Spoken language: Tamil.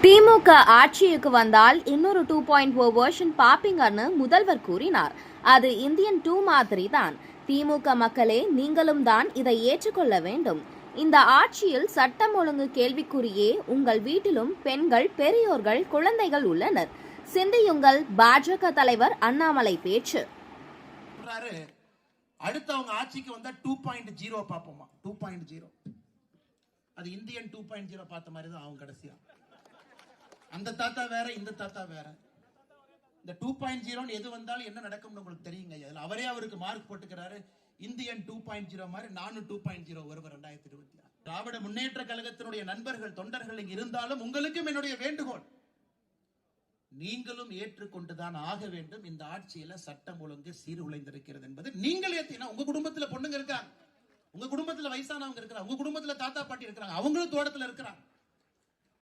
திமுக ஆட்சிக்கு வந்தால் இன்னொரு 2.0 வெர்ஷன் பாப்பீங்கன்னு முதல்வர் கூறினார். அது இந்தியன் 2 மாதிரி தான். திமுக மக்களே, நீங்களும் தான் இதை ஏற்றுக்கொள்ள வேண்டும். இந்த ஆட்சியில் சட்டம் ஒழுங்கு கேள்விக்குறியே. உங்கள் வீட்டிலும் பெண்கள், பெரியோர்கள், குழந்தைகள் உள்ளனர். சிந்தியுங்கள். பாஜக தலைவர் அண்ணாமலை பேச்சு. அடுத்து அவங்க ஆட்சிக்கு வந்தா 2.0 பாப்போமா? 2.0 அது இந்தியன் 2.0 பார்த்த மாதிரி தான் அவங்க கடைசியா. அந்த தாத்தா வேற, இந்த தாத்தா வேற. இந்த 2.0 எது வந்தாலும் என்ன நடக்கும்னு உங்களுக்கு தெரியுங்க. அவரே அவருக்கு மார்க் போட்டுக்கிறாரு. இந்தியன் 2.0 மாதிரி நானும் 2.0 வருவேன் 2026. திராவிட முன்னேற்ற கழகத்தினுடைய நண்பர்கள், தொண்டர்கள் இங்க இருந்தாலும் உங்களுக்கும் என்னுடைய வேண்டுகோள், நீங்களும் ஏற்றுக்கொண்டுதான் ஆக வேண்டும். இந்த ஆட்சியில சட்டம் ஒழுங்கு சீர்குலைந்திருக்கிறது என்பது நீங்கள் ஏத்தினா. உங்க குடும்பத்துல பொண்ணுங்க இருக்காங்க, உங்க குடும்பத்துல வயசானவங்க இருக்கிறாங்க, உங்க குடும்பத்துல தாத்தா பாட்டி இருக்கிறாங்க, அவங்களும் தோட்டத்துல இருக்கிறாங்க.